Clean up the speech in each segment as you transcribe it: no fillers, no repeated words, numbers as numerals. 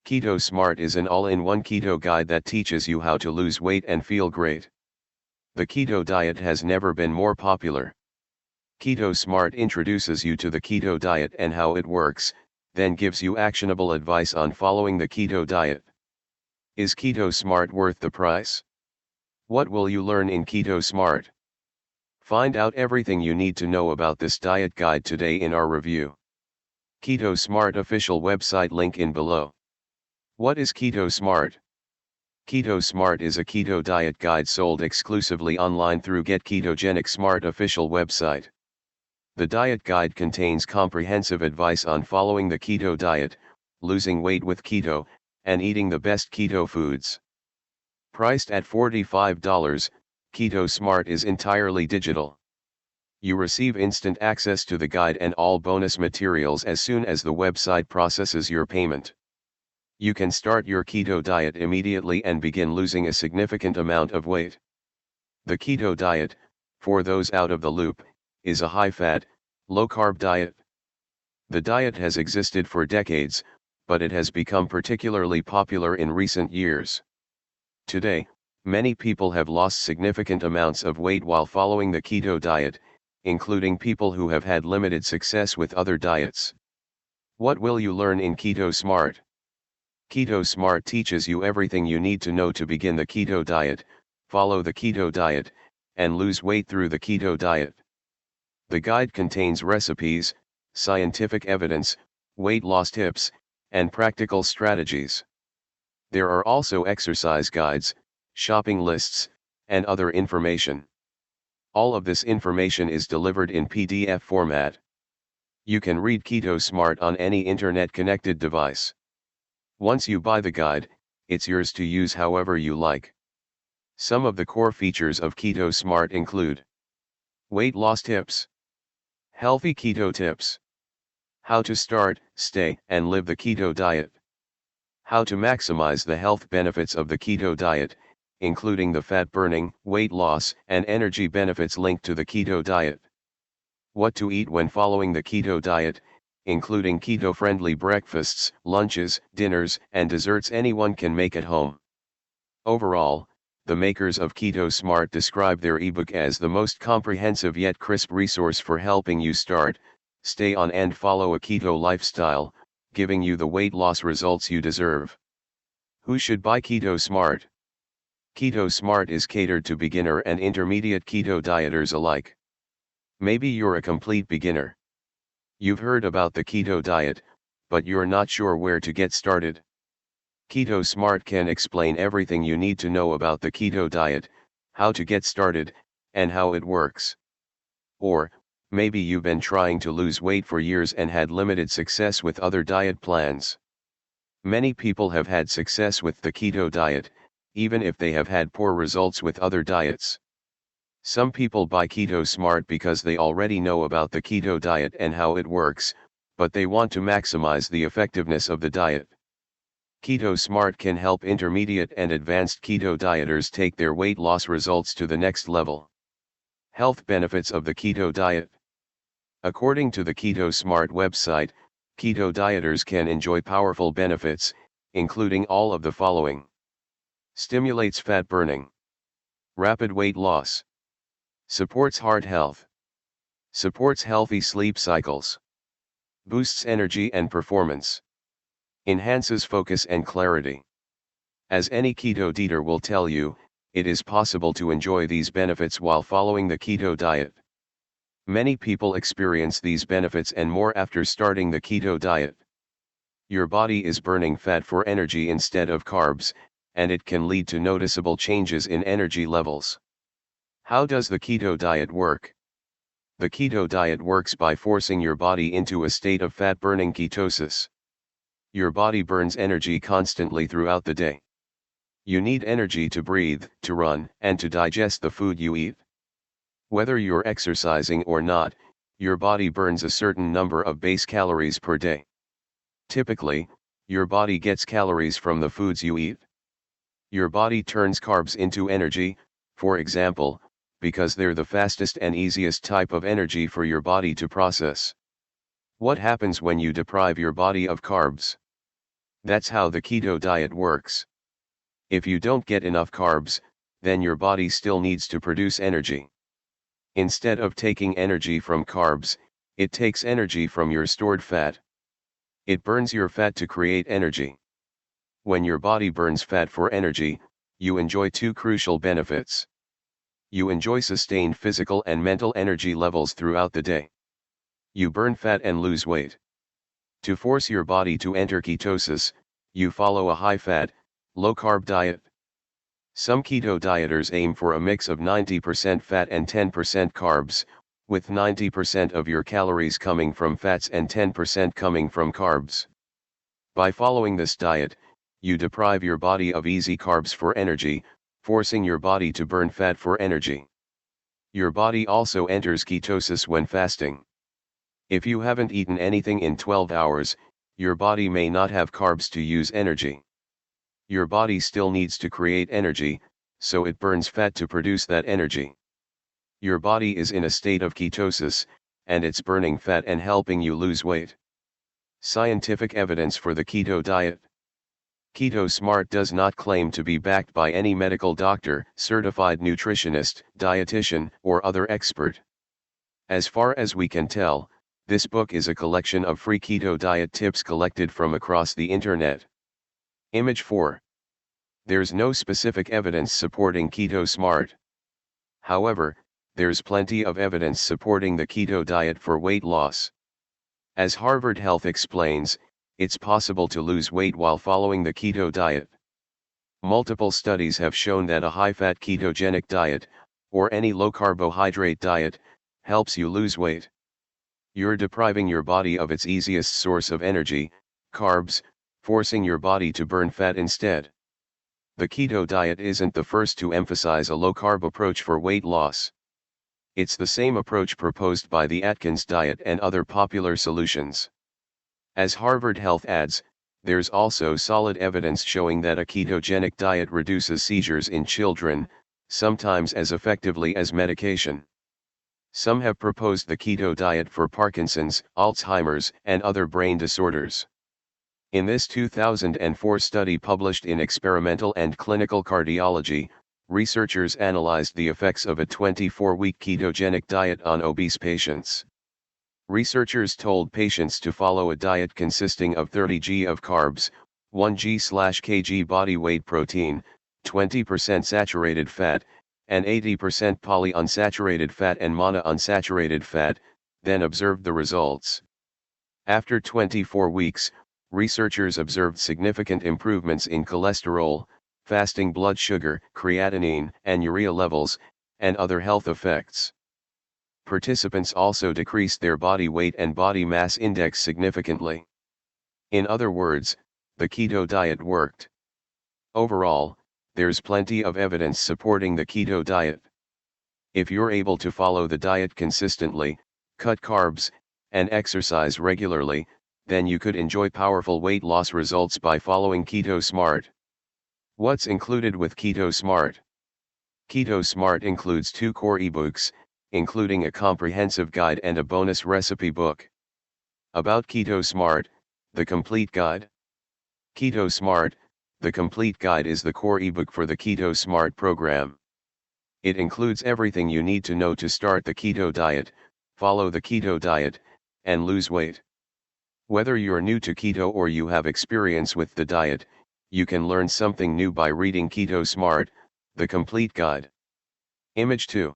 Keto Smart is an all-in-one keto guide that teaches you how to lose weight and feel great. The keto diet has never been more popular. Keto Smart introduces you to the keto diet and how it works, then gives you actionable advice on following the keto diet. Is Keto Smart worth the price? What will you learn in Keto Smart? Find out everything you need to know about this diet guide today in our review. Keto Smart official website link in below. What is Keto Smart? Keto Smart is a keto diet guide sold exclusively online through Ketogenic Smart official website. The diet guide contains comprehensive advice on following the keto diet, losing weight with keto, and eating the best keto foods. Priced at $45, Keto Smart is entirely digital. You receive instant access to the guide and all bonus materials as soon as the website processes your payment. You can start your keto diet immediately and begin losing a significant amount of weight. The keto diet, for those out of the loop, is a high-fat, low-carb diet. The diet has existed for decades, but it has become particularly popular in recent years. Today, many people have lost significant amounts of weight while following the keto diet, including people who have had limited success with other diets. What will you learn in Keto Smart? Keto Smart teaches you everything you need to know to begin the keto diet, follow the keto diet, and lose weight through the keto diet. The guide contains recipes, scientific evidence, weight loss tips, and practical strategies. There are also exercise guides, shopping lists, and other information. All of this information is delivered in PDF format. You can read Keto Smart on any internet-connected device. Once you buy the guide, it's yours to use however you like. Some of the core features of Keto Smart include weight loss tips, healthy keto tips, how to start, stay, and live the keto diet, how to maximize the health benefits of the keto diet, including the fat burning, weight loss, and energy benefits linked to the keto diet, what to eat when following the keto diet, including keto-friendly breakfasts, lunches, dinners, and desserts anyone can make at home. Overall, the makers of Keto Smart describe their ebook as the most comprehensive yet crisp resource for helping you start, stay on and follow a keto lifestyle, giving you the weight loss results you deserve. Who should buy Keto Smart? Keto Smart is catered to beginner and intermediate keto dieters alike. Maybe you're a complete beginner. You've heard about the keto diet, but you're not sure where to get started. Keto Smart can explain everything you need to know about the keto diet, how to get started, and how it works. Or, maybe you've been trying to lose weight for years and had limited success with other diet plans. Many people have had success with the keto diet, even if they have had poor results with other diets. Some people buy Keto Smart because they already know about the keto diet and how it works, but they want to maximize the effectiveness of the diet. Keto Smart can help intermediate and advanced keto dieters take their weight loss results to the next level. Health benefits of the keto diet. According to the Keto Smart website, keto dieters can enjoy powerful benefits, including all of the following. Stimulates fat burning. Rapid weight loss. Supports heart health. Supports healthy sleep cycles. Boosts energy and performance. Enhances focus and clarity. As any keto dieter will tell you, it is possible to enjoy these benefits while following the keto diet. Many people experience these benefits and more after starting the keto diet. Your body is burning fat for energy instead of carbs, and it can lead to noticeable changes in energy levels. How does the keto diet work? The keto diet works by forcing your body into a state of fat-burning ketosis. Your body burns energy constantly throughout the day. You need energy to breathe, to run, and to digest the food you eat. Whether you're exercising or not, your body burns a certain number of base calories per day. Typically, your body gets calories from the foods you eat. Your body turns carbs into energy, for example, because they're the fastest and easiest type of energy for your body to process. What happens when you deprive your body of carbs? That's how the keto diet works. If you don't get enough carbs, then your body still needs to produce energy. Instead of taking energy from carbs, it takes energy from your stored fat. It burns your fat to create energy. When your body burns fat for energy, you enjoy two crucial benefits. You enjoy sustained physical and mental energy levels throughout the day. You burn fat and lose weight. To force your body to enter ketosis, you follow a high-fat, low-carb diet. Some keto dieters aim for a mix of 90% fat and 10% carbs, with 90% of your calories coming from fats and 10% coming from carbs. By following this diet, you deprive your body of easy carbs for energy, forcing your body to burn fat for energy. Your body also enters ketosis when fasting. If you haven't eaten anything in 12 hours, your body may not have carbs to use energy. Your body still needs to create energy, so it burns fat to produce that energy. Your body is in a state of ketosis, and it's burning fat and helping you lose weight. Scientific evidence for the keto diet. Keto Smart does not claim to be backed by any medical doctor, certified nutritionist, dietitian, or other expert. As far as we can tell, this book is a collection of free keto diet tips collected from across the internet. Image 4. There's no specific evidence supporting Keto Smart. However, there's plenty of evidence supporting the keto diet for weight loss. As Harvard Health explains, it's possible to lose weight while following the keto diet. Multiple studies have shown that a high-fat ketogenic diet, or any low-carbohydrate diet, helps you lose weight. You're depriving your body of its easiest source of energy, carbs, forcing your body to burn fat instead. The keto diet isn't the first to emphasize a low-carb approach for weight loss. It's the same approach proposed by the Atkins diet and other popular solutions. As Harvard Health adds, there's also solid evidence showing that a ketogenic diet reduces seizures in children, sometimes as effectively as medication. Some have proposed the keto diet for Parkinson's, Alzheimer's, and other brain disorders. In this 2004 study published in Experimental and Clinical Cardiology, researchers analyzed the effects of a 24-week ketogenic diet on obese patients. Researchers told patients to follow a diet consisting of 30 g of carbs, 1 g/kg body weight protein, 20% saturated fat, and 80% polyunsaturated fat and monounsaturated fat, then observed the results. After 24 weeks, researchers observed significant improvements in cholesterol, fasting blood sugar, creatinine, and urea levels, and other health effects. Participants also decreased their body weight and body mass index significantly. In other words, the keto diet worked. Overall, there's plenty of evidence supporting the keto diet. If you're able to follow the diet consistently, cut carbs, and exercise regularly, then you could enjoy powerful weight loss results by following Keto Smart. What's included with Keto Smart? Keto Smart includes 2 core eBooks, including a comprehensive guide and a bonus recipe book. About Keto Smart, the complete guide. Keto Smart, the complete guide is the core ebook for the Keto Smart program. It includes everything you need to know to start the keto diet, follow the keto diet, and lose weight. Whether you're new to keto or you have experience with the diet, you can learn something new by reading Keto Smart, the complete guide. Image 2.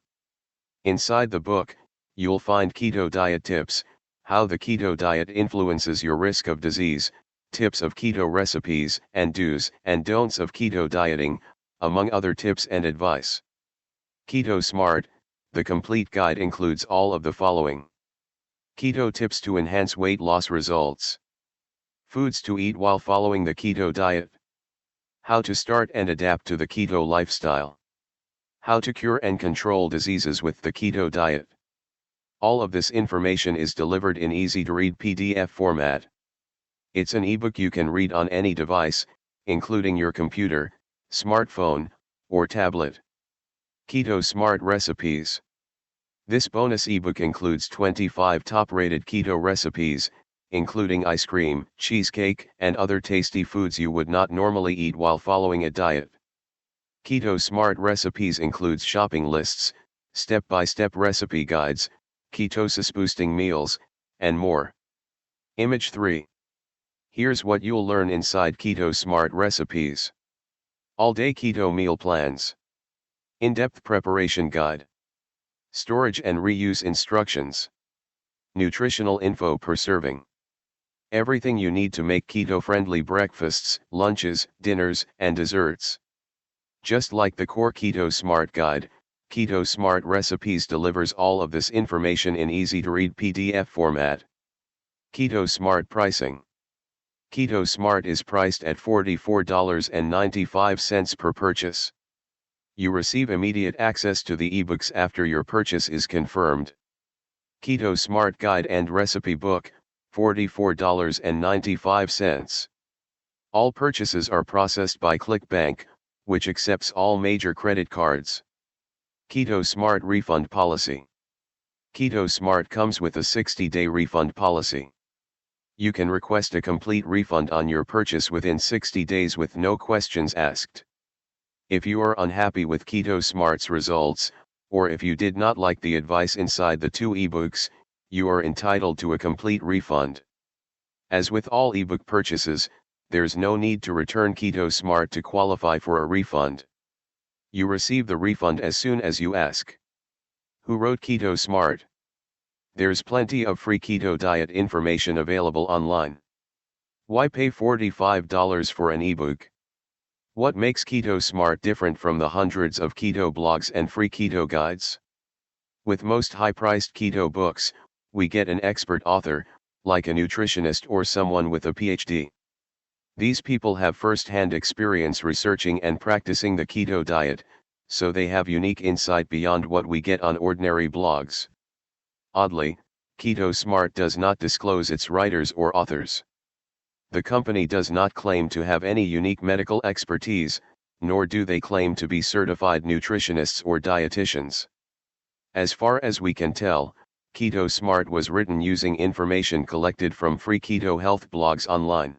Inside the book, you'll find keto diet tips, how the keto diet influences your risk of disease, tips of keto recipes, and do's and don'ts of keto dieting, among other tips and advice. Keto Smart, the complete guide includes all of the following. Keto tips to enhance weight loss results. Foods to eat while following the keto diet. How to start and adapt to the keto lifestyle. How to cure and control diseases with the keto diet. All of this information is delivered in easy-to-read PDF format. It's an ebook you can read on any device, including your computer, smartphone, or tablet. Keto Smart Recipes. This bonus ebook includes 25 top-rated keto recipes, including ice cream, cheesecake, and other tasty foods you would not normally eat while following a diet. Keto Smart recipes includes shopping lists, step-by-step recipe guides, ketosis-boosting meals, and more. Image 3. Here's what you'll learn inside Keto Smart recipes. All-day keto meal plans. In-depth preparation guide. Storage and reuse instructions. Nutritional info per serving. Everything you need to make keto-friendly breakfasts, lunches, dinners, and desserts. Just like the core Keto Smart guide, Keto Smart Recipes delivers all of this information in easy-to-read PDF format. Keto Smart pricing. Keto Smart is priced at $44.95 per purchase. You receive immediate access to the ebooks after your purchase is confirmed. Keto Smart Guide and Recipe Book, $44.95. All purchases are processed by ClickBank, which accepts all major credit cards. Keto Smart Refund Policy. Keto Smart comes with a 60-day refund policy. You can request a complete refund on your purchase within 60 days with no questions asked. If you are unhappy with Keto Smart's results, or if you did not like the advice inside the 2 ebooks, you are entitled to a complete refund. As with all ebook purchases, there's no need to return Keto Smart to qualify for a refund. You receive the refund as soon as you ask. Who wrote Keto Smart? There's plenty of free keto diet information available online. Why pay $45 for an ebook? What makes Keto Smart different from the hundreds of keto blogs and free keto guides? With most high-priced keto books, we get an expert author, like a nutritionist or someone with a PhD. These people have first-hand experience researching and practicing the keto diet, so they have unique insight beyond what we get on ordinary blogs. Oddly, Keto Smart does not disclose its writers or authors. The company does not claim to have any unique medical expertise, nor do they claim to be certified nutritionists or dietitians. As far as we can tell, Keto Smart was written using information collected from free keto health blogs online.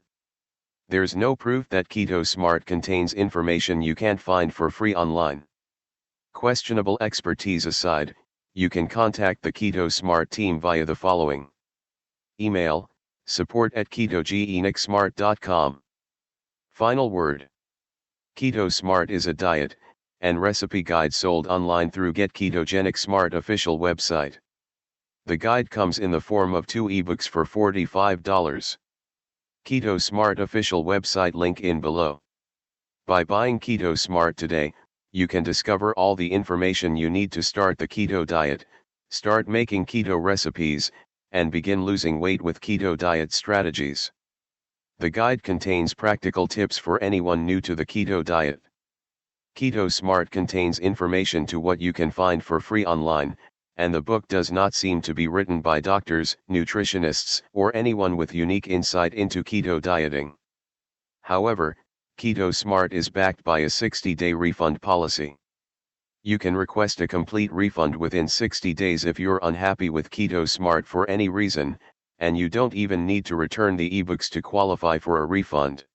There's no proof that Keto Smart contains information you can't find for free online. Questionable expertise aside, you can contact the Keto Smart team via the following. Email, support@ketogenicsmart.com. Final word. Keto Smart is a diet and recipe guide sold online through Ketogenic Smart official website. The guide comes in the form of 2 ebooks for $45. Keto Smart official website link in below. By buying Keto Smart today, you can discover all the information you need to start the keto diet, start making keto recipes, and begin losing weight with keto diet strategies. The guide contains practical tips for anyone new to the keto diet. Keto Smart contains information to what you can find for free online, and the book does not seem to be written by doctors, nutritionists, or anyone with unique insight into keto dieting. However, Keto Smart is backed by a 60-day refund policy. You can request a complete refund within 60 days if you're unhappy with Keto Smart for any reason, and you don't even need to return the ebooks to qualify for a refund.